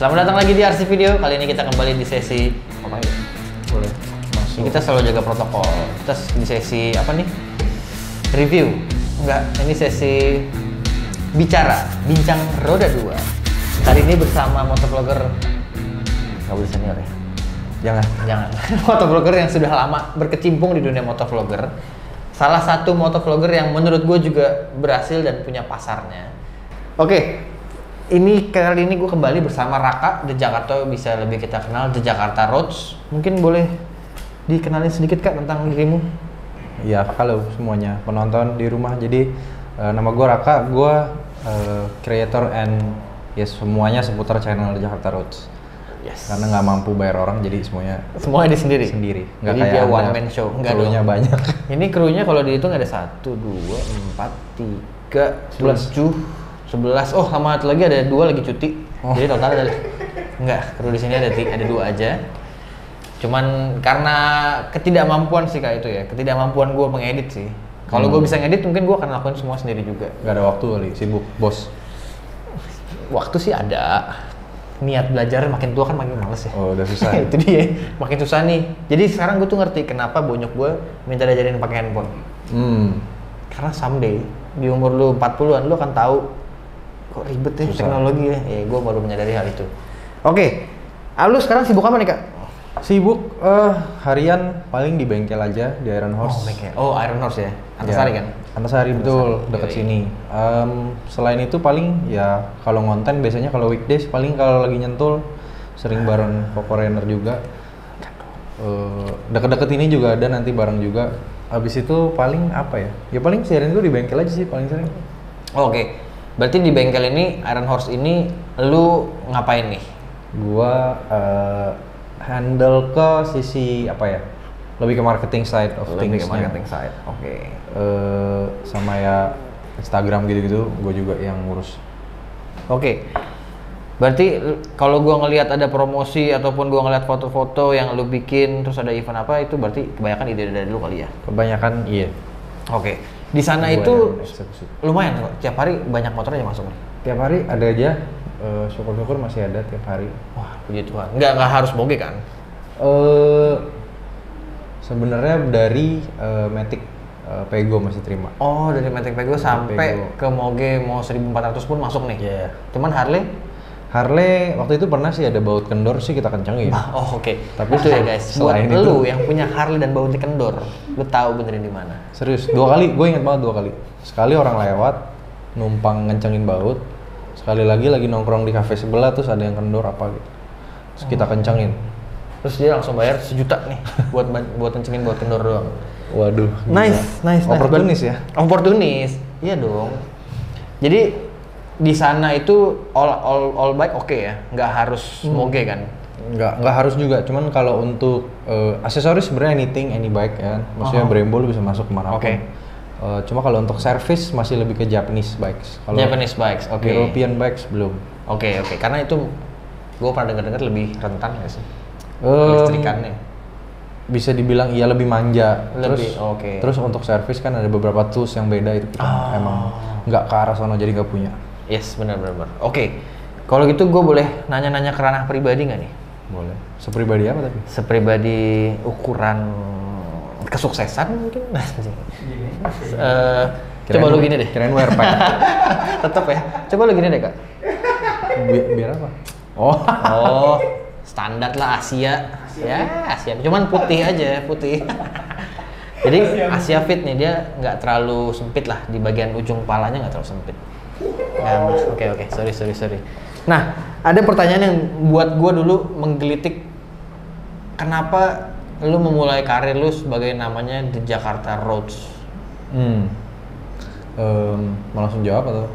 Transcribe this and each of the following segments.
Selamat datang lagi di RC Video. Kali ini kita kembali di sesi apa ya? Boleh masuk. Kita selalu jaga protokol. Kita di sesi apa nih? Review. Enggak, ini sesi bincang roda 2. Kali ini bersama motovlogger. Nggak boleh senior ya? Jangan. Motovlogger yang sudah lama berkecimpung di dunia motovlogger. Salah satu motovlogger yang menurut gue juga berhasil dan punya pasarnya. Oke, kali ini gue kembali bersama Raka, The Jakarta, bisa lebih kita kenal The Jakarta Roads. Mungkin boleh dikenalin sedikit Kak tentang dirimu? Ya, halo semuanya penonton di rumah. Jadi nama gue Raka, gue creator and semuanya seputar channel The Jakarta Roads. Yes. Karena nggak mampu bayar orang, jadi semuanya di sendiri. Nggak jadi kayak dia Anda, one man show. Nggak krunya dong. banyak. Ini krunya kalau dihitung ada 1, 2, 4, 3, 7, 11. Oh, sama satu lagi ada 2 lagi cuti. Oh. Jadi total ada kru di sini ada 2 aja. Cuman karena ketidakmampuan sih Kak itu ya. Ketidakmampuan gue mengedit sih. Kalau gue bisa ngedit mungkin gue akan lakuin semua sendiri juga. Nggak ada waktu kali, sibuk bos. Waktu sih ada. Niat belajar makin tua kan makin males ya. Oh, udah susah. Itu dia, makin susah nih. Jadi sekarang gue tuh ngerti kenapa bonyok gue minta diajarin pakai handphone. Karena someday di umur lu 40-an lu akan tahu kok ribet ya susah. teknologi ya. Gue baru menyadari hal itu. Oke, lu sekarang sibuk apa nih Kak? Sibuk harian paling di bengkel aja di Iron Horse. Iron Horse ya, Antasari kan? Antasari betul, dekat sini. Selain itu paling ya kalau ngonten biasanya kalau weekdays paling kalau lagi nyentul sering bareng Powerrainer juga. Deket-deket ini juga ada nanti bareng juga. Habis itu paling apa ya? Ya paling siaran gue di bengkel aja sih paling sering. Oke. Berarti di bengkel ini Iron Horse ini lu ngapain nih? Gua handle ke sisi apa ya? Lebih ke marketing side of things. Side. Oke. Sama ya Instagram gitu-gitu, gue juga yang ngurus. Oke. Berarti kalau gua ngelihat ada promosi ataupun gua ngelihat foto-foto yang lu bikin terus ada event apa itu berarti kebanyakan ide dari lu kali ya? Kebanyakan iya. Oke. Di sana Gua itu yang eksekusi. lumayan kok. Tiap hari banyak motor aja masuk. Tiap hari ada aja, syukur-syukur masih ada tiap hari. Wah, puji Tuhan. Nggak harus boge kan? Sebenarnya dari Matic Pego masih terima. Oh, dari Matic Pego sampai Pego. ke Moge mau 1400 pun masuk nih. Iya. Cuman Harley waktu itu pernah sih ada baut kendor sih kita kencengin. Oh, oke. Tapi itu ya guys, buat selain lu itu- yang punya Harley dan baut kendor, lu tahu benerin di mana? Serius, 2 kali, gue inget banget 2 kali. Sekali orang lewat, numpang ngencengin baut. Sekali lagi nongkrong di kafe sebelah terus ada yang kendor apa gitu. Terus kita kencengin. Terus dia langsung bayar 1 juta nih buat kencengin baut kendor doang. Waduh. Nice. Oportunis ya? Oportunis, iya dong. Jadi di sana itu all bike oke ya, nggak harus moge kan? Nggak harus juga, cuman kalau untuk aksesoris sebenarnya any bike ya. Maksudnya Brembo lu bisa masuk kemana pun. Oke. Cuma kalau untuk service masih lebih ke Japanese bikes. Kalau Japanese bikes, oke. European bikes belum. Oke, karena itu gue pernah dengar lebih rentan nggak sih? Eh, Listrikannya. Bisa dibilang iya lebih manja. Lebih, Terus, oke. Terus untuk service kan ada beberapa tools yang beda itu kita emang nggak ke arah sana jadi nggak punya. Yes, benar. Oke, kalau gitu gue boleh nanya-nanya ke ranah pribadi nggak nih? Boleh. Sepribadi apa tapi? Sepribadi ukuran kesuksesan mungkin? Coba lu gini deh. Kirain wear pack. Tetep ya. Coba lu gini deh Kak. Biar apa? Oh, standar lah Asia. Ya, Asia. Cuman putih aja, putih. Jadi Asia Fit nih dia nggak terlalu sempit lah di bagian ujung palanya nggak terlalu sempit. Oke. Sorry. Nah, ada pertanyaan yang buat gue dulu menggelitik. Kenapa lu memulai karir lu sebagai namanya The Jakarta Roads? Mau langsung jawab atau?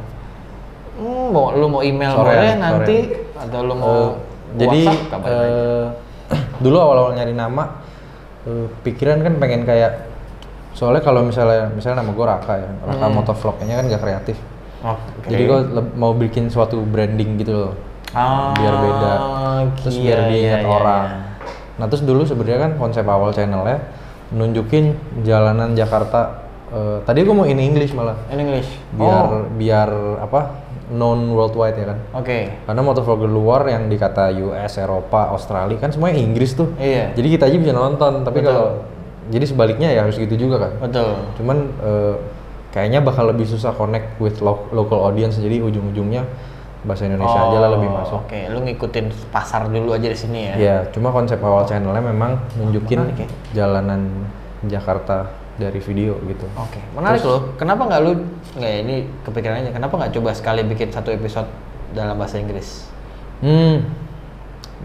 Lu mau email boleh nanti atau lu mau jadi WhatsApp kabarin aja. Dulu awal-awal nyari nama pikiran kan pengen kayak soalnya kalau misalnya nama gue Raka ya, Raka Motovlog-nya kan gak kreatif. Jadi gue mau bikin suatu branding gitu loh, biar beda, terus biar diingat orang. Nah terus dulu sebenarnya kan konsep awal channelnya nunjukin jalanan Jakarta. Tadi gue mau in English malah. In English. Biar apa? known worldwide ya kan. Oke. Karena motovlogger luar yang dikata US, Eropa, Australia kan semuanya Inggris tuh. Iya. Jadi kita aja bisa nonton, tapi Betul. kalau jadi sebaliknya ya harus gitu juga kan. Betul. Cuman kayaknya bakal lebih susah connect with local audience, jadi ujung-ujungnya bahasa Indonesia aja lah lebih masuk. Oke, lu ngikutin pasar dulu aja di sini ya. Iya, cuma konsep awal channelnya memang nunjukin Menarik ya? jalanan Jakarta dari video gitu. Oke, menarik loh. Kenapa nggak lu nggak ini kepikiran aja? Kenapa nggak coba sekali bikin satu episode dalam bahasa Inggris?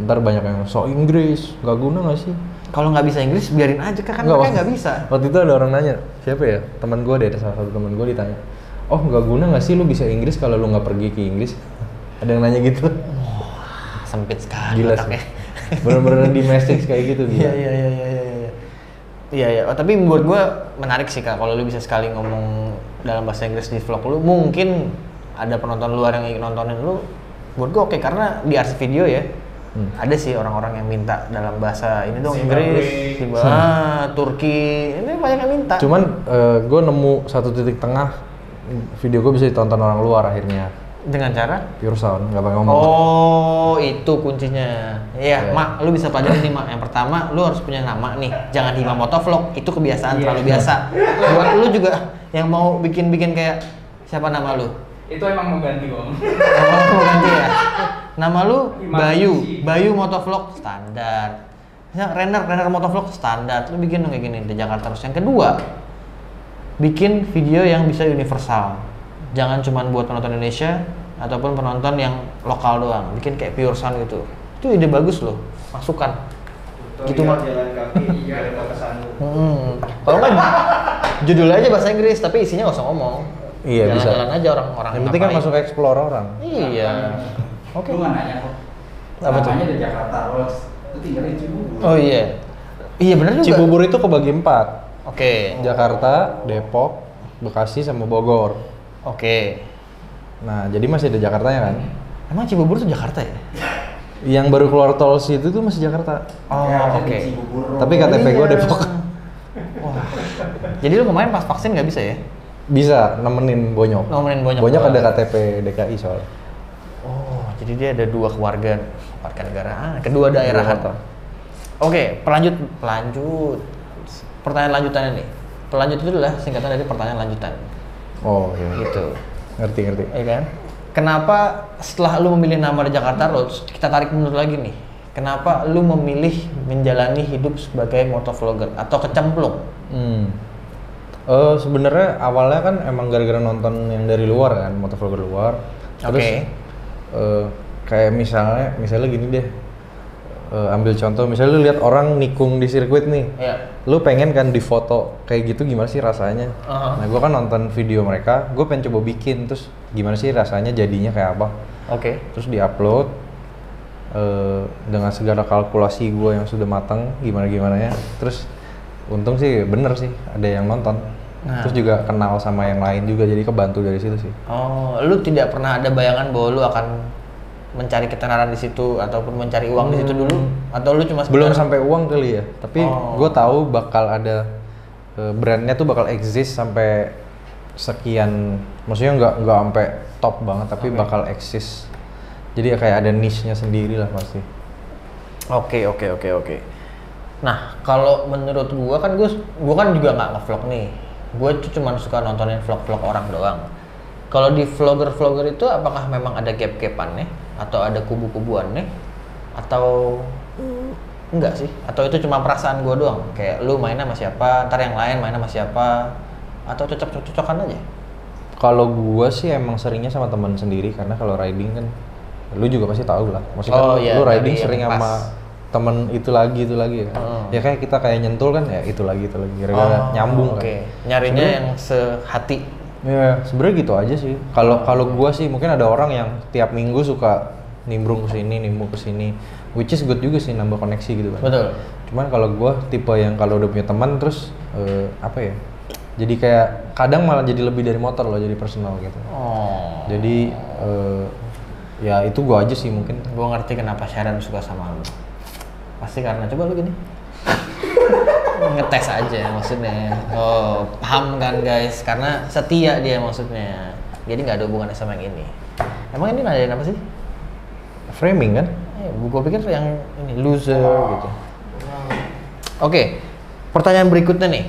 Ntar banyak yang so Inggris, nggak guna nggak sih? Kalau nggak bisa Inggris biarin aja kan Nggak, mereka nggak bisa. Waktu itu ada orang nanya, siapa ya? Teman gue deh, ada salah satu teman gue ditanya, oh nggak guna nggak sih lu bisa Inggris kalau lu nggak pergi ke Inggris? Ada yang nanya gitu. Sempit sekali Gila otaknya. sih. Bener-bener di message kayak gitu gila. Iya, tapi menurut gue menarik sih Kak, kalau lu bisa sekali ngomong dalam bahasa Inggris di vlog lu, mungkin ada penonton luar yang ingin nontonin lu. Menurut gue oke, karena di arsip video ya, ada sih orang-orang yang minta dalam bahasa ini dong, Inggris, Turki, ini banyak yang minta. Cuman gue nemu satu titik tengah, video gue bisa ditonton orang luar akhirnya. Dengan cara? Pure sound, nggak pakai ngomong. Oh, itu kuncinya. Iya, Mak, lu bisa pelajarin nih, Mak. Yang pertama, lu harus punya nama nih. Jangan Hima Motovlog, itu kebiasaan terlalu biasa. Buat lu juga yang mau bikin-bikin kayak siapa nama lu? Itu emang mau ganti Om. Oh, mau ganti ya? Nama lu Bayu, Imajinasi. Bayu Motovlog standar. Ya, Renner Motovlog standar. Lu bikin dong kayak gini di Jakarta terus. Yang kedua, bikin video yang bisa universal. Jangan cuma buat penonton Indonesia ataupun penonton yang lokal doang. Bikin kayak pure sound gitu. Itu ide bagus loh. Masukkan. Gitu mah. Jalan kaki dari kota Sandu. Kalau nggak judulnya aja bahasa Inggris tapi isinya nggak usah ngomong. Iya, bisa. Jalan-jalan aja orang-orang. Yang penting kan ngapain. masuk explore orang. Iya. Oke. Lu nggak nanya kok. Apa tuh? Namanya di Jakarta Roads. Lu tinggal di Cibubur. Oh iya. Iya benar juga. Cibubur itu kebagi 4. Oke. Jakarta, Depok, Bekasi, sama Bogor. Oke. Nah, jadi masih ada Jakartanya kan? Emang Cibubur tuh Jakarta ya? Yang baru keluar tol situ tuh masih Jakarta. Oh, Ya, oke. di Cibubur. Tapi KTP gue Depok. Wah. Jadi lu kemarin pas vaksin nggak bisa ya? Bisa nemenin Bonyok. Nemenin Bonyok. Bonyok ada KTP DKI soalnya. Oh, jadi dia ada dua warga negaraan, kedua daerahan. Dua kota. Oke, pelanjut. Pertanyaan lanjutannya nih. Pelanjut itu adalah singkatan dari pertanyaan lanjutan. Oh iya. Gitu. Ngerti. Iya kan? Kenapa setelah lu memilih nama di Jakarta Roads, kita tarik mundur lagi nih. Kenapa lu memilih menjalani hidup sebagai motovlogger atau kecemplung? Sebenarnya awalnya kan emang gara-gara nonton yang dari luar kan, motovlogger luar. Terus Oke. kayak misalnya gini deh. Ambil contoh, misalnya lu lihat orang nikung di sirkuit nih. Iya. Lu pengen kan difoto kayak gitu, gimana sih rasanya? Nah, gua kan nonton video mereka, gue pengen coba bikin, terus gimana sih rasanya jadinya kayak apa? Oke. Terus diupload dengan segala kalkulasi gue yang sudah matang, gimana ya. Terus untung sih bener sih ada yang nonton. Nah. Terus juga kenal sama yang lain juga, jadi kebantu dari situ sih. Oh, lu tidak pernah ada bayangan bahwa lu akan mencari ketenaran di situ ataupun mencari uang di situ dulu? Atau lu cuma Belum sekedar- sampai uang kali ya, tapi gue tahu bakal ada brandnya tuh bakal exist sampai sekian, maksudnya nggak sampai top banget, tapi bakal exist. Jadi kayak ada niche-nya sendiri lah pasti. Oke. Nah, kalau menurut gua kan gua kan juga nggak nge-vlog nih. Gua tuh cuma suka nontonin vlog-vlog orang doang. Kalau di vlogger itu apakah memang ada gap-gapannya atau ada kubu-kubuannya atau enggak sih? Atau itu cuma perasaan gua doang? Kayak lu main sama siapa, ntar yang lain main sama siapa, atau cocok-cocokan aja? Kalau gua sih emang seringnya sama teman sendiri, karena kalau riding kan lu juga pasti tahu lah. Maksudnya Oh, kan iya, lu riding dari yang sering pas. sama temen itu lagi kan. Ya kayak kita kayak nyentul kan ya itu lagi gara-gara nyambung Oke. kan. Nyarinya Sebenarnya- yang sehati. Ya, sebenarnya gitu aja sih. Kalau gua sih mungkin ada orang yang tiap minggu suka nimbrung ke sini, which is good juga sih, nambah koneksi gitu kan. Betul. Cuman kalau gua tipe yang kalau udah punya teman terus apa ya? Jadi kayak kadang malah jadi lebih dari motor loh, jadi personal gitu. Oh. Jadi ya itu gua aja sih mungkin. Gue ngerti kenapa Sharon suka sama lu. Pasti karena coba lu gini. Ngetes aja maksudnya. Oh, paham kan guys? Karena setia dia maksudnya. Jadi nggak ada hubungannya sama yang ini. Emang ini nanyain apa sih? Framing kan? Gue pikir yang ini loser gitu. Oke, pertanyaan berikutnya nih.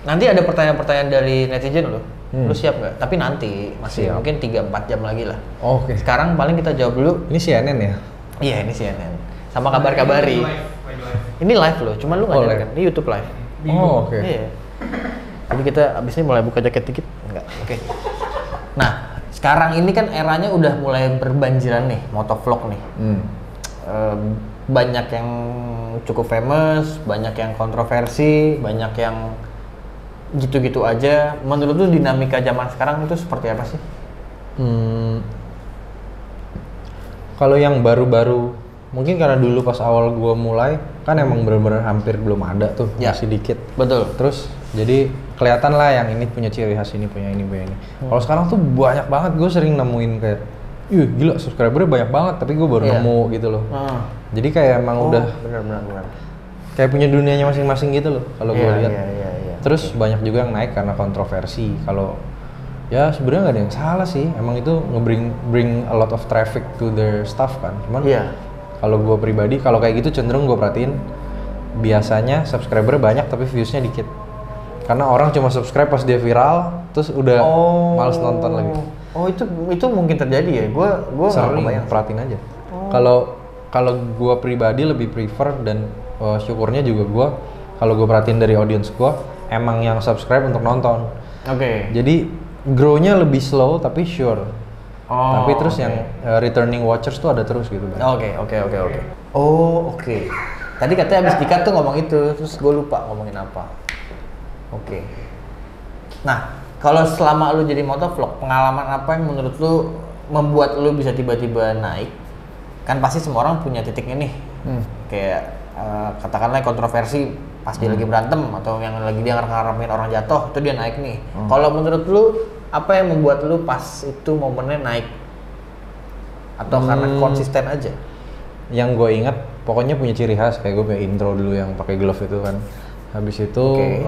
Nanti ada pertanyaan-pertanyaan dari netizen lo. Lu siap nggak? Tapi nanti masih Siap. mungkin 3-4 jam lagi lah. Oke. Sekarang paling kita jawab dulu. Ini CNN ya? Iya ini CNN. Sama kabar-kabari. Ini live loh, cuman lu nggak Oh, nyadar live. kan? Ini YouTube live. Oh, oke. Iya. Jadi kita abis ini mulai buka jaket dikit. Enggak. Oke. Nah, sekarang ini kan eranya udah mulai berbanjiran nih, motovlog nih. Banyak yang cukup famous, banyak yang kontroversi, banyak yang gitu-gitu aja. Menurut lu dinamika zaman sekarang itu seperti apa sih? Kalau yang baru-baru, mungkin karena dulu pas awal gua mulai, kan emang bener-bener hampir belum ada tuh, Ya. masih dikit. Betul. Terus jadi kelihatan lah yang ini punya ciri khas, ini punya ini, punya ini. Kalau sekarang tuh banyak banget, gue sering nemuin kayak, ih gila subscribernya banyak banget, tapi gue baru Iya. nemu gitu loh. Jadi kayak emang udah benar. kayak punya dunianya masing-masing gitu loh kalau gue lihat. Iya. Terus banyak juga yang naik karena kontroversi. Kalau ya sebenarnya nggak ada yang salah sih. Emang itu bring a lot of traffic to their stuff kan. Cuman Iya. kalau gue pribadi, kalau kayak gitu cenderung gue perhatiin biasanya subscriber banyak tapi viewsnya dikit. Karena orang cuma subscribe pas dia viral, terus udah males nonton lagi. Oh itu mungkin terjadi ya. Gue nggak Sering kebayang. perhatiin aja. Kalau gue pribadi lebih prefer dan syukurnya juga gue, kalau gue perhatiin dari audience gue, emang yang subscribe untuk nonton. Oke. Jadi grow-nya lebih slow tapi sure. Oh, Tapi terus oke. yang returning watchers tuh ada terus gitu. Oke. Oh, oke. Tadi katanya abis dikat tuh ngomong itu, terus gue lupa ngomongin apa. Oke. Nah, kalau selama lu jadi motovlog, pengalaman apa yang menurut lu membuat lu bisa tiba-tiba naik? Kan pasti semua orang punya titiknya nih. Kayak katakanlah kontroversi pas dia lagi berantem atau yang lagi dia ngarepin orang jatuh, itu dia naik nih. Kalau menurut lu apa yang membuat lu pas itu momennya naik? Atau karena konsisten aja? Yang gue ingat pokoknya punya ciri khas, kayak gue punya intro dulu yang pakai glove itu kan. Habis itu Oke.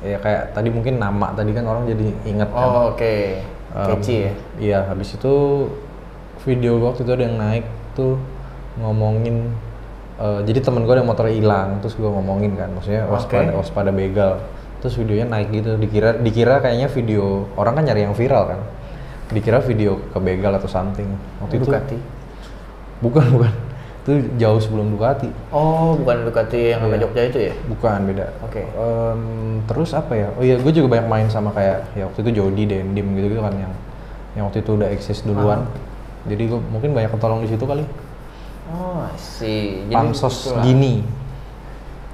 ya kayak tadi mungkin nama tadi kan orang jadi ingat kan. Oh, oke. Catchy ya. Iya, habis itu video gua waktu itu ada yang naik tuh ngomongin jadi temen gue ada motor hilang, terus gua ngomongin kan, maksudnya waspada begal. Terus videonya naik gitu, dikira kayaknya video orang kan nyari yang viral kan, dikira video kebegal atau something. Waktu Ducati. itu bukan, itu jauh sebelum Ducati. Oh, bukan Ducati yang sampai Iya. Jogja itu ya? Bukan, beda. Oke. Terus apa ya? Oh iya, gue juga banyak main sama kayak ya waktu itu Jody, Dendim gitu kan yang waktu itu udah eksis duluan. Jadi gue mungkin banyak ketolong di situ kali. Oh, sih. Pansos itulah. gini.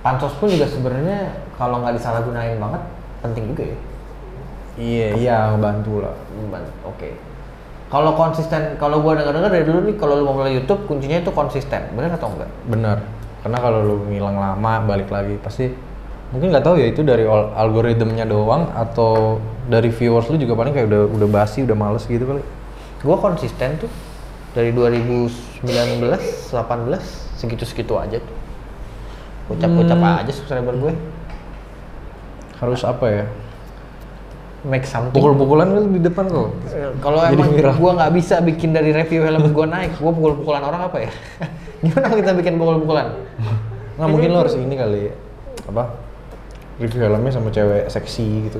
Pansos pun juga sebenarnya kalau nggak disalahgunain banget penting juga ya. Iya, ngebantu lah. Oke. Kalau konsisten, kalau gua dengar dari dulu nih, kalau lu mau mulai YouTube kuncinya itu konsisten, benar atau enggak? Bener. Karena kalau lu ngilang lama balik lagi pasti mungkin nggak tahu ya itu dari algoritmnya doang atau dari viewers lu juga paling kayak udah basi, udah males gitu kali. Gua konsisten tuh dari 2019, 18 segitu-segitu aja tuh. Ucap-ucap aja subscriber gue. Harus apa ya? Make something. Pukul-pukulan kan di depan kok. Kalau Jadi emang viral. gua nggak bisa bikin dari review helm gua naik, gua pukul-pukulan orang apa ya? Gimana kita bikin pukul-pukulan? Nggak mungkin lo harus ini kali apa? Review helmnya sama cewek seksi gitu.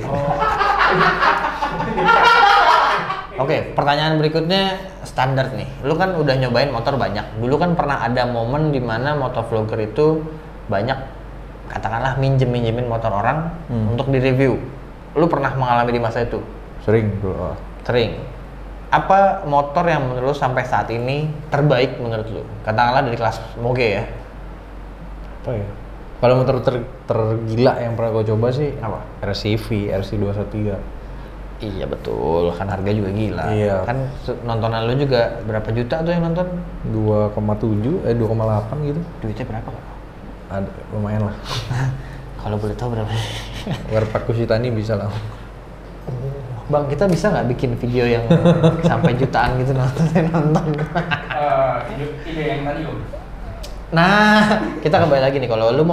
Oke, pertanyaan berikutnya standar nih. Lu kan udah nyobain motor banyak. Dulu kan pernah ada momen di mana motovlogger itu banyak katakanlah minjemin motor orang untuk di-review. Lu pernah mengalami di masa itu? Sering dulu. Sering. Apa motor yang menurut lu sampai saat ini terbaik menurut lu? Katakanlah dari kelas moge ya. Apa ya? Kalau motor tergila yang pernah gue coba sih Apa? RCV, RC213. Iya betul, kan harga juga gila. Iya. Kan nontonan lu juga berapa juta tuh yang nonton? 2,8 gitu. Duitnya berapa, Pak? Ada lumayan lah. Kalau boleh tahu berapa? Werpak Kusitani bisa lah. Bang, kita bisa nggak bikin video yang sampai jutaan gitu nonton? Ide yang tadi om. Nah, kita kembali lagi nih. Kalau lu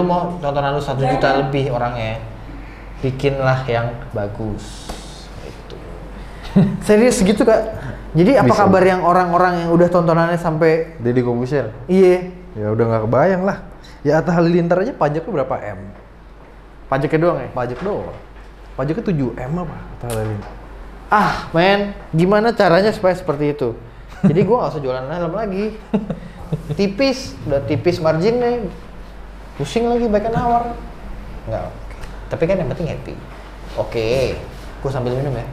mau tontonan lu 1 juta lebih orangnya, bikinlah yang bagus. Itu. Serius gitu Kak? Jadi apa Bisa. kabar yang orang-orang yang udah tontonannya sampai Deddy Corbuzier. iya Ya udah nggak kebayang lah. Ya Atta Halilintar aja pajaknya berapa M? pajaknya doang ya? Pajak doang. Pajaknya 7 M apa Atta Halilintar? Ah men, gimana caranya supaya seperti itu? Jadi gua nggak usah jualan helm lagi. Tipis, udah tipis marginnya. Pusing lagi baiknya nawar. Nggak, oke. Tapi kan yang penting happy. Oke, gua sambil minum ya.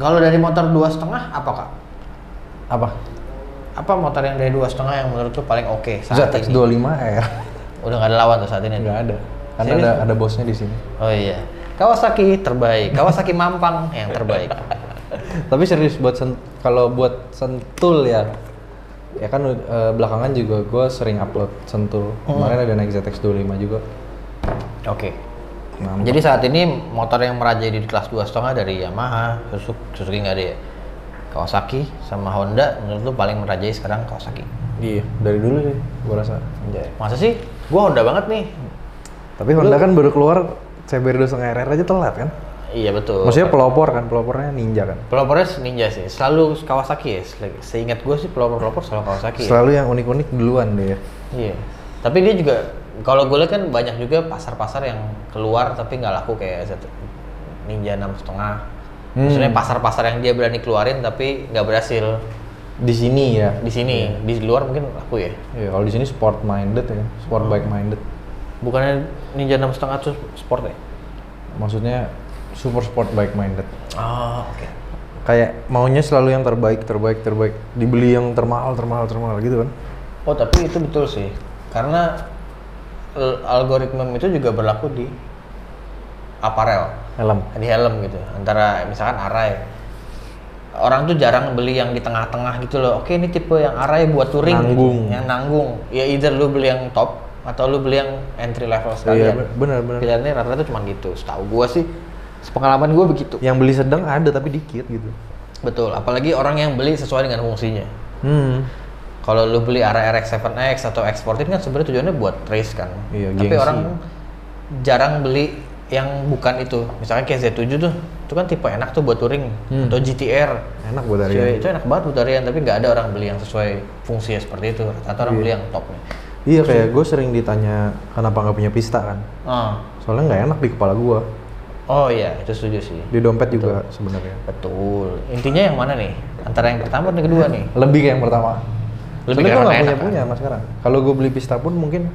Kalau dari motor 2,5 apa Kak? Apa? Apa motor yang dari 2,5 yang menurut lu paling oke saat ini? ZX25R. Udah nggak ada lawan tuh saat ini? Nggak ada. Karena Serius? ada bosnya di sini. Oh iya. Kawasaki terbaik. Kawasaki Mampang yang terbaik. Tapi serius kalau buat sentul ya kan belakangan juga gue sering upload sentul. Kemarin ada naik ZX25 juga. Oke. Mantap. Jadi saat ini motor yang merajai di kelas 2,5 dari Yamaha, Suzuki nggak ada ya? Kawasaki sama Honda menurut lu paling merajai sekarang Kawasaki. Iya, dari dulu sih gue rasa. Masa sih? Gua Honda banget nih. Tapi Honda kan baru keluar CBR 2.5 RR aja telat kan? Iya betul. Maksudnya pelopornya Ninja kan? Pelopornya Ninja sih. Selalu Kawasaki ya. Seingat gue sih pelopor selalu Kawasaki. Selalu yang unik-unik duluan deh ya. Iya. Tapi dia juga kalau gue lihat kan banyak juga pasar-pasar yang keluar tapi nggak laku kayak Ninja 6,5. Maksudnya pasar-pasar yang dia berani keluarin tapi nggak berhasil. Di sini ya. Di sini, di luar mungkin laku ya. Iya, kalau di sini sport minded ya, sport bike minded. Bukannya Ninja 6,5 itu sport ya? Maksudnya super sport bike minded. Oh, oke. Kayak maunya selalu yang terbaik. Dibeli yang termahal gitu kan. Oh, tapi itu betul sih. Karena algoritma itu juga berlaku di apparel, Helm. di helm gitu. Antara misalkan Arai. Orang tuh jarang beli yang di tengah-tengah gitu loh. Oke, ini tipe yang Arai buat touring. Nanggung. Gitu. Yang nanggung. Ya either lu beli yang top atau lu beli yang entry level sekalian. Iya, benar. Pilihannya rata-rata cuma gitu. Setahu gua sih, pengalaman gua begitu. Yang beli sedang ada tapi dikit gitu. Betul, apalagi orang yang beli sesuai dengan fungsinya. Kalau lu beli RX-7X atau X14 kan sebenarnya tujuannya buat race kan. Iya, tapi gengsi. orang jarang beli yang bukan itu. Misalkan kayak Z7 tuh, itu kan tipe enak tuh buat touring atau GTR. Enak buat harian. Itu enak banget buat harian, tapi nggak ada orang beli yang sesuai fungsinya seperti itu. Rata-rata orang beli yang topnya. Iya, kayak gue sering ditanya kenapa nggak punya pista kan. Soalnya nggak enak di kepala gue. Oh iya, itu setuju sih. Di dompet juga sebenarnya. Betul. Intinya yang mana nih? Antara yang pertama dan yang kedua nih? Lebih kayak yang pertama. Lebih Soalnya gue karena nggak enak, punya mas sekarang. Kalau gue beli pista pun mungkin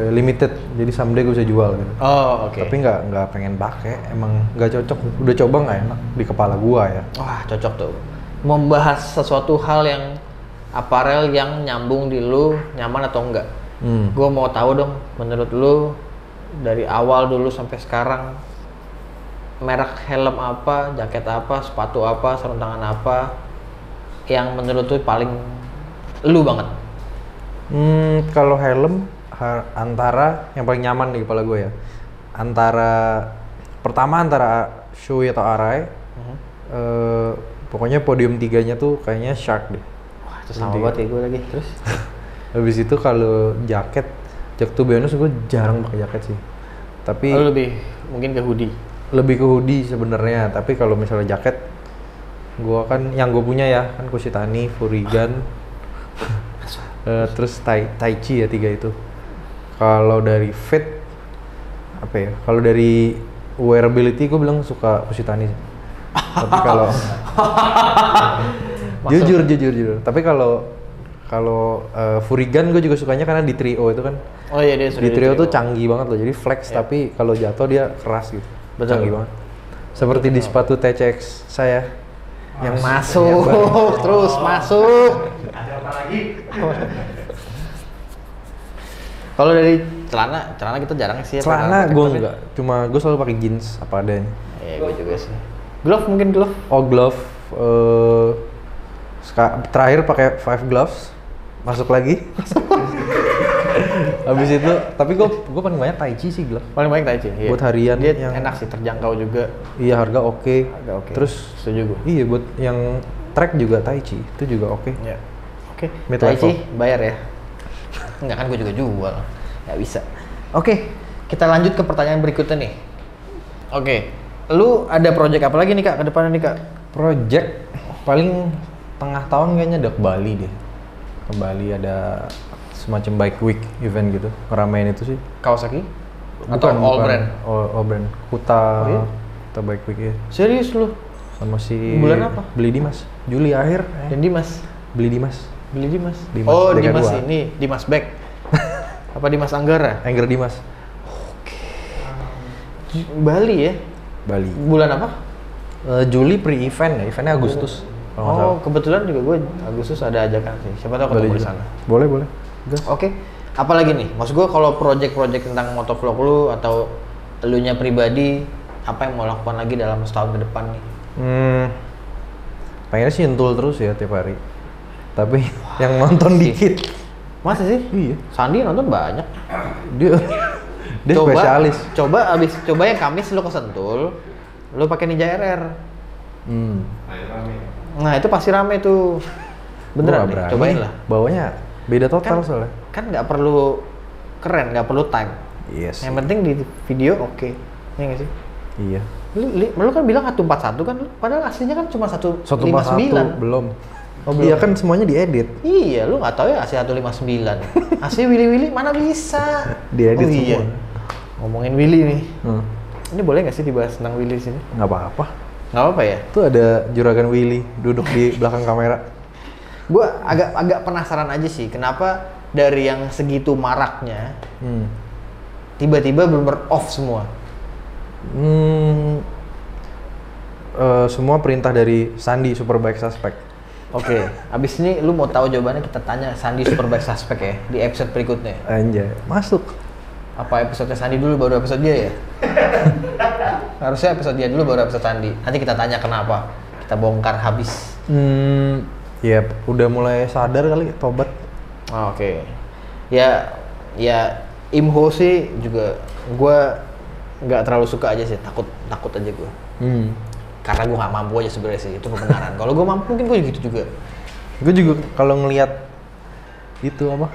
limited, jadi someday gue bisa jual gitu. Oh, oke. Tapi nggak pengen pakai, emang nggak cocok. Udah coba nggak enak di kepala gue ya. Wah, cocok tuh. Membahas sesuatu hal yang aparel yang nyambung di lu, nyaman atau enggak. Gue mau tahu dong, menurut lu dari awal dulu sampai sekarang, merek helm apa, jaket apa, sepatu apa, sarung tangan apa yang menurut lu paling lu banget? Kalau helm antara yang paling nyaman di kepala gue ya, pertama antara Shoei atau Arai. Pokoknya podium 3-nya tuh kayaknya Shark deh. Wah, itu sama banget ya gue lagi. Terus habis itu kalau jaket to be honest gue jarang pakai jaket sih. Tapi lu lebih mungkin ke hoodie. Lebih ke hoodie sebenarnya, tapi kalau misalnya jaket gue kan yang gue punya ya kan Kushitani, Furigan, terus Taichi ya 3 itu. Kalau dari fit apa ya? Kalau dari wearability gue bilang suka Kushitani. Tapi kalau jujur. Tapi kalau Furigan gue juga sukanya karena di trio itu kan. Oh iya, dia sudah Di trio tuh canggih banget loh. Jadi flex tapi kalau jatuh dia keras gitu. Betul. Canggih banget. Seperti di sepatu TCX saya yang Masuk, terus masuk. Ada apa lagi? Kalau dari celana kita jarang sih. celana gue enggak, cuma gue selalu pakai jeans apa adanya. Iya, gue juga sih. Glove mungkin glove. Oh glove, terakhir pakai 5 gloves, masuk lagi. Habis itu, tapi gue paling banyak Taichi sih glove. Paling banyak Taichi. Iya. Buat harian dia yang enak sih, terjangkau juga. Iya harga oke. Harga oke. Terus setuju gue. iya buat yang track juga Taichi itu juga oke. Iya. Oke. Mid Taichi level. bayar ya. Enggak kan gue juga jual. Nggak bisa. Oke, kita lanjut ke pertanyaan berikutnya nih. Oke. Lu ada project apa lagi nih Kak ke depannya nih Kak? Project paling tengah tahun kayaknya ada ke Bali deh. Ke Bali ada semacam bike week event gitu. Ngeramein itu sih. Kawasaki? Atau all brand? All brand. Kuta. Oh, iya? Kuta bike week ya. Serius lu? Sama si Bulan apa? Beli Dimas. Juli akhir. Dan Dimas? Beli Dimas. Beli Dimas? Dimas, oh DK2. Dimas ini, Dimas Beck. Apa Dimas Anggara? Angger Dimas. Bali ya? Bali. Bulan apa? Juli pre-event ya, eventnya Agustus. kalau nggak Oh salah. kebetulan juga gue Agustus ada ajakan sih. Siapa tahu ketemu di juga. sana. Boleh. Gas. Oke. Apalagi nih? Maksud gue kalau project-project tentang motovlog lu atau elunya pribadi, apa yang mau lakukan lagi dalam setahun ke depan nih? Pengennya sih nyentul terus ya tiap hari. Tapi yang nonton sih. dikit. Masa sih? Iya. Sandi nonton banyak. Dia spesialis. Coba yang Kamis lu ke Sentul, lu pakai Ninja RR. Nah itu pasti rame tuh. Beneran Gua nih, berani. cobain lah. Bawanya beda total soalnya. Kan nggak perlu keren, nggak perlu time. Yes. Yang penting di video oke. Iya nggak sih? Iya. Lu kan bilang 141 kan, padahal aslinya kan cuma 141 159. belum. Oh, belum. Iya kan semuanya diedit. Iya, lu nggak tahu ya asli 159. Asli Willy mana bisa? Diedit oh, iya. semua. Ngomongin Willy nih. Ini boleh nggak sih dibahas tentang Willy di sini? Nggak apa-apa. Nggak apa-apa ya? Tuh ada juragan Willy duduk di belakang kamera. Gue agak penasaran aja sih, kenapa dari yang segitu maraknya tiba-tiba bener off semua. Semua perintah dari Sandi Superbike Suspect. Oke, abis ini lu mau tahu jawabannya kita tanya Sandi Superbike Suspect ya di episode berikutnya. Anjay, masuk. Apa episode Sandi dulu baru episode dia ya? Harusnya episode dia dulu baru episode Sandi. Nanti kita tanya kenapa. Kita bongkar habis. Ya udah mulai sadar kali, tobat. Oh, oke. Ya Imho sih juga gue nggak terlalu suka aja sih, takut aja gue. Karena gue nggak mampu aja sebenarnya sih, itu kebenaran. Kalau gue mampu mungkin gue gitu juga. Gue juga kalau ngelihat itu apa?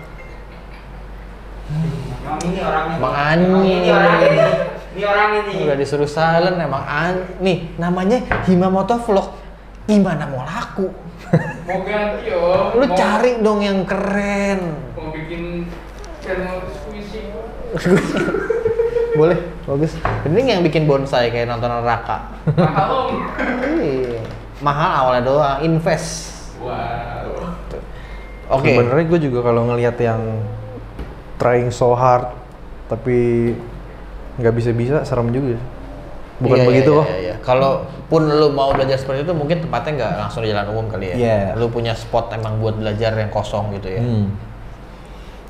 Ini orangnya. Bang Ani. Ini orang ini. Udah disuruh silent emang nih namanya Hima Motovlog. Gimana mau laku? Mau ganti yo. Lu cari dong yang keren. Mau bikin channel squishy. Boleh, bagus. Mending yang bikin bonsai kayak nontonan Raka. Mahal om. Iya. Mahal awalnya doang, invest. Wow. Oke. Sebenarnya gue juga kalau ngelihat yang trying so hard tapi nggak bisa serem juga. Bukan Iya, begitu kok. Iya. Kalaupun lu mau belajar seperti itu, mungkin tempatnya nggak langsung di jalan umum kali ya. Iya. Lu punya spot emang buat belajar yang kosong gitu ya.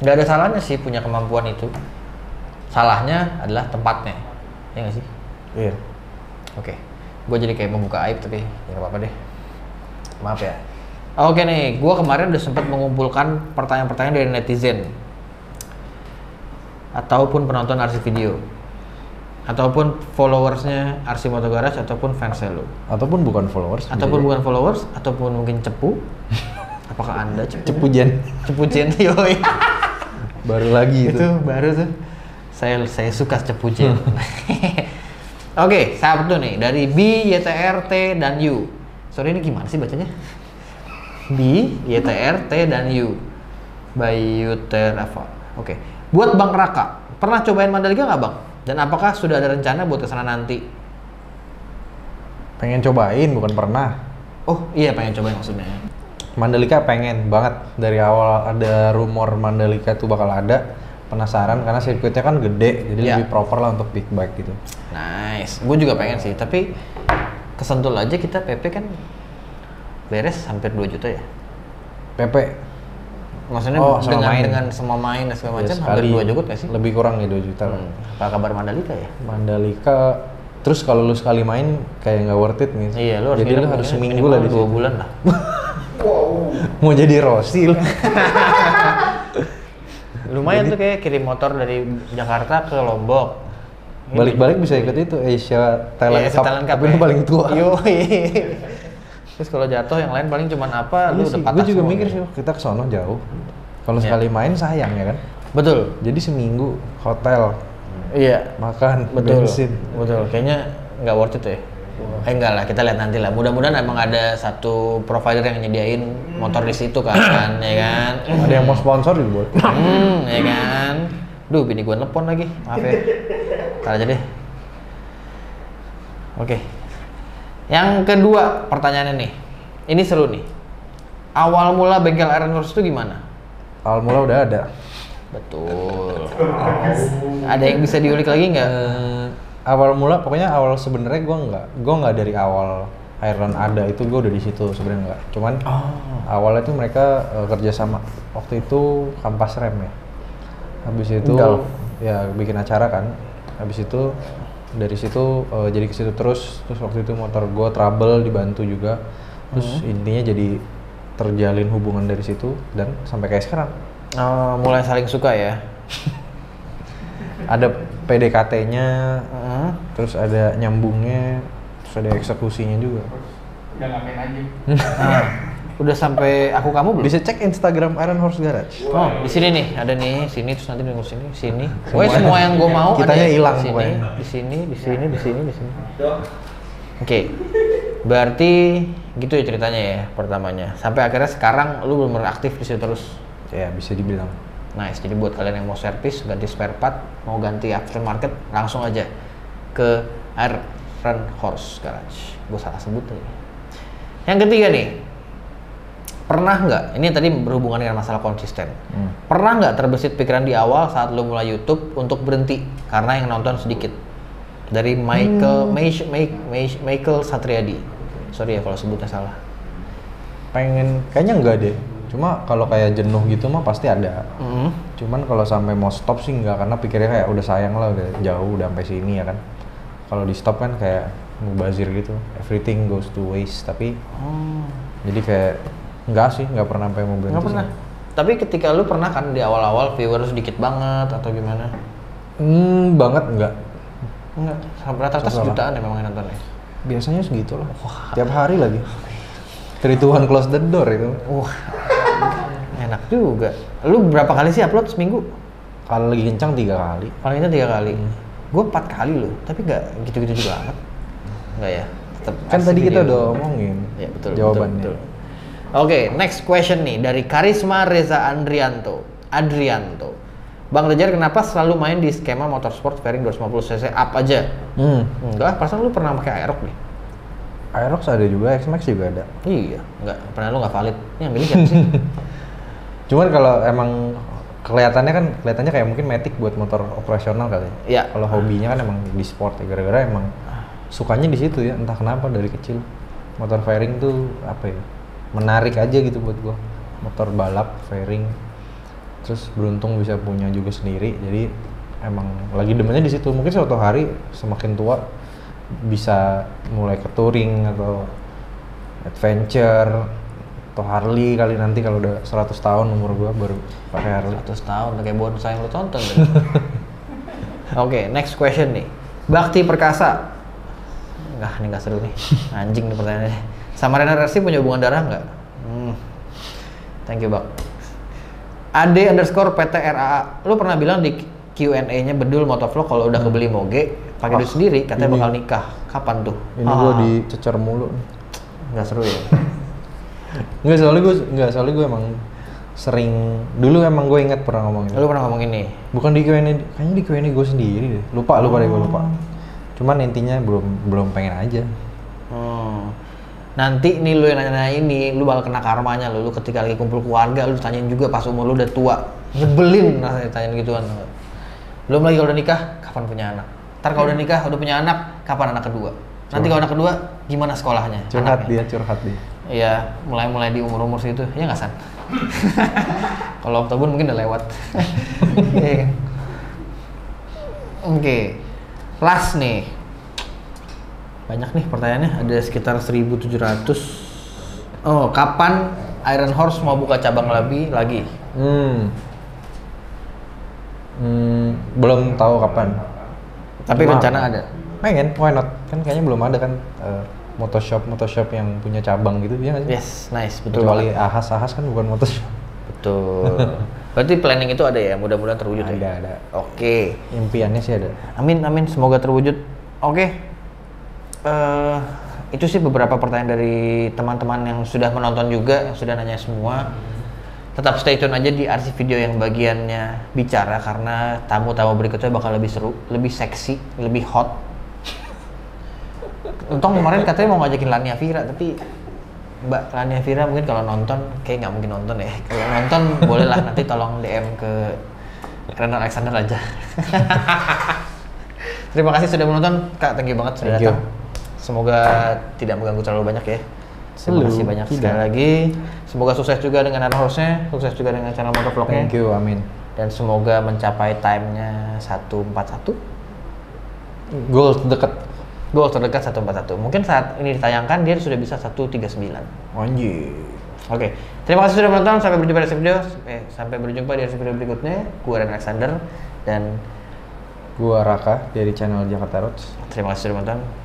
Nggak ada salahnya sih punya kemampuan itu. Salahnya adalah tempatnya, ya nggak sih? Iya. Oke. Gue jadi kayak membuka aib tapi ya nggak apa-apa deh. Maaf ya. Oke nih, gue kemarin udah sempat mengumpulkan pertanyaan-pertanyaan dari netizen ataupun penonton RC Video ataupun followersnya RC Moto Garage ataupun fansnya lu Ataupun bukan followers. ataupun bukan followers ataupun mungkin cepu. Apakah anda cepu Cepujen. yoi. Baru lagi Itu baru tuh saya suka cepu jen. Oke, satu nih dari B, YTR, T, dan U. Sorry ini gimana sih bacanya? B, YTR, T, dan U. Bayuter apa? Oke. Buat Bang Raka, pernah cobain Mandalika nggak Bang? Dan apakah sudah ada rencana buat kesana nanti? Pengen cobain, bukan pernah. Oh iya pengen cobain maksudnya. Mandalika pengen banget. Dari awal ada rumor Mandalika tuh bakal ada. Penasaran karena sirkuitnya kan gede, jadi Ya. lebih proper lah untuk big bike gitu. Nice. Gue juga pengen sih, tapi kesentul aja kita PP kan beres hampir 2 juta ya. PP. Maksudnya Oh, sama main. dengan semua main dan segala Ya, macam hampir 2 juta nggak sih? Lebih kurang ya 2 juta lah. Apa kabar Mandalika ya? Mandalika, terus kalau lu sekali main kayak nggak worth it nih. Iya, lu harus jadi lu nginep harus mungkin seminggu lah di 2 situ. bulan lah. Mau jadi Rossi lu. Lumayan tuh kayak kirim motor dari Jakarta ke Lombok. Balik-balik bisa ikut itu Asia Thailand Cup, tapi lu paling tua. Yoi. Terus kalau jatuh yang lain paling cuman apa, lu udah patah Gue juga semua mikir gitu. sih, kita ke sono jauh. Kalau Iya. sekali main sayang ya kan. Betul. Jadi seminggu hotel, Iya. makan, Betul. bensin. Betul. Kayaknya nggak worth it ya. Enggak lah, kita lihat nanti lah. Mudah-mudahan emang ada satu provider yang nyediain motor di situ kan, ya kan. Ada yang mau sponsor juga buat. Ya kan. Duh, bini gue nelpon lagi. Maaf ya. Ntar aja deh. Oke. Yang kedua pertanyaannya nih. Ini seru nih. Awal mula bengkel Iron Horse itu gimana? Awal mula udah ada. Betul. Ada yang bisa diulik lagi nggak? Awal mula pokoknya awal sebenarnya gue nggak dari awal Iron ada itu gue udah di situ sebenarnya nggak. Cuman awalnya tuh mereka kerja sama. Waktu itu Kampas Rem ya. Habis itu ya bikin acara kan. Habis itu dari situ jadi ke situ terus waktu itu motor gue trouble dibantu juga. Terus intinya jadi terjalin hubungan dari situ dan sampai kayak sekarang. Mulai saling suka ya. Ada PDKT-nya, terus ada nyambungnya, terus ada eksekusinya juga. Udah ngapain aja. Udah sampai aku kamu belum? Bisa cek Instagram Iron Horse Garage. Oh, di sini nih, ada nih, sini terus nanti nunggu sini, sini. Pokoknya semua yang gue mau kitanya ada hilang di sini, pokoknya. di sini, di sini, di sini, di sini. Oke. Berarti gitu ya ceritanya ya pertamanya. Sampai akhirnya sekarang lu benar aktif di situ terus. Ya bisa dibilang. Nice. Jadi buat kalian yang mau servis, ganti spare part, mau ganti aftermarket, langsung aja ke Iron Horse Garage. Gue salah sebut tadi. Yang ketiga nih, pernah nggak? Ini tadi berhubungan dengan masalah konsisten. Pernah nggak terbesit pikiran di awal saat lo mulai YouTube untuk berhenti karena yang nonton sedikit? Dari Michael Satriadi. Sorry ya kalau sebutnya salah. Kayaknya enggak deh. Cuma kalau kayak jenuh gitu mah pasti ada. Cuman kalau sampai mau stop sih enggak, karena pikirnya kayak udah sayang lah, udah jauh, udah sampai sini ya kan. Kalau di stop kan kayak mubazir gitu, everything goes to waste. Tapi jadi kayak enggak sih, enggak pernah sampai mau berhenti. Nggak pernah. Tapi ketika lu pernah kan di awal-awal viewer sedikit banget atau gimana? Banget enggak. Enggak. Rata-rata sejutaan ya memang yang nontonnya. Biasanya segitulah. Tiap hari lagi. 31 close the door itu. Wah. Enak juga. Lu berapa kali sih upload seminggu? Kalau lagi kencang 3 kali. Paling itu 3 kali. Gue 4 kali loh, tapi nggak gitu-gitu juga amat. Nggak ya? Tetep Kan asik tadi kita video. udah omongin Ya betul. jawabannya. Betul. Oke, next question nih dari Karisma Reza Adrianto. Bang Rejar, kenapa selalu main di skema motorsport fairing 250cc up aja? Enggak, perasaan lu pernah pakai Aerox nih? Aerox ada juga, X-Max juga ada. Iya, enggak. Pernah lu nggak valid. Ini yang milih siapa sih? Cuman kalau emang kelihatannya kayak mungkin Matic buat motor operasional kali. Iya. Kalau hobinya kan emang di sport ya, gara-gara emang sukanya di situ ya, entah kenapa dari kecil. Motor fairing tuh apa ya? Menarik aja gitu buat gua. Motor balap fairing. Terus beruntung bisa punya juga sendiri. Jadi emang lagi demennya di situ. Mungkin suatu hari semakin tua bisa mulai ke touring atau adventure atau Harley kali nanti kalau udah 100 tahun umur gua baru pakai Harley. 100 tahun kayak bonsai yang lu tonton tadi. Oke, next question nih. Bakti Perkasa. Ini nggak seru nih. Anjing nih pertanyaannya. Sama Renner RC punya hubungan darah nggak? Thank you, Bak. @_PTRAA. Lu pernah bilang di Q&A-nya Bedul Motovlog kalau udah kebeli moge pakai duit sendiri katanya bakal nikah. Kapan tuh? Ini gua dicecer mulu nih. Nggak seru ya? Soalnya gue emang sering dulu emang gue inget pernah ngomongin. Lu pernah ngomong ini? Bukan di Q&A, kayaknya di Q&A gue sendiri deh. Lupa deh gue lupa. Cuman intinya belum pengen aja. Nanti nih lu yang nanya ini, lu bakal kena karmanya lu ketika lagi kumpul keluarga, lu tanyain juga pas umur lu udah tua. Nyebelin rasanya ditanyain gituan. Belum lagi kalau udah nikah, kapan punya anak? Ntar kalau udah nikah, udah punya anak, kapan anak kedua? Nanti kalau anak kedua, gimana sekolahnya? Curhat anaknya? dia. Iya, mulai di umur segitu, ya nggak San? Kalau Om Tobun mungkin udah lewat. Iya kan? Oke, last nih. Banyak nih pertanyaannya, ada sekitar 1.700. Oh, kapan Iron Horse mau buka cabang lagi? Belum tahu kapan. Tapi rencana ada. Pengen, why not? Kan kayaknya belum ada kan motoshop yang punya cabang gitu, ya nggak sih? Yes, nice, betul Kecuali banget. Ahas kan bukan motoshop. Betul. Berarti planning itu ada ya, mudah-mudahan terwujud ya? Ada. Oke. Impiannya sih ada. Amin, semoga terwujud. Oke. Itu sih beberapa pertanyaan dari teman-teman yang sudah menonton juga, yang sudah nanya semua. Tetap stay tune aja di arsip video yang bagiannya bicara, karena tamu-tamu berikutnya bakal lebih seru, lebih seksi, lebih hot. Untung kemarin katanya mau ngajakin Lania Vira, tapi Mbak Lania Vira mungkin kalau nonton, kayak nggak mungkin nonton ya. Kalau nonton bolehlah nanti tolong DM ke Reno Alexander aja. Terima kasih sudah menonton, Kak. Thank you banget sudah datang. Semoga tidak mengganggu terlalu banyak ya. Terima kasih banyak sekali lagi. Semoga sukses juga dengan host-nya, sukses juga dengan channel motovlognya. Thank you, amin. Dan semoga mencapai time-nya 141. Goal terdekat. Goal terdekat 141. Mungkin saat ini ditayangkan dia sudah bisa 139. Anjir. Oke. Terima kasih sudah menonton. Sampai berjumpa di video. Sampai berjumpa di video berikutnya. Gua Ren Alexander dan gua Raka dari channel Jakarta Roads. terima kasih sudah menonton.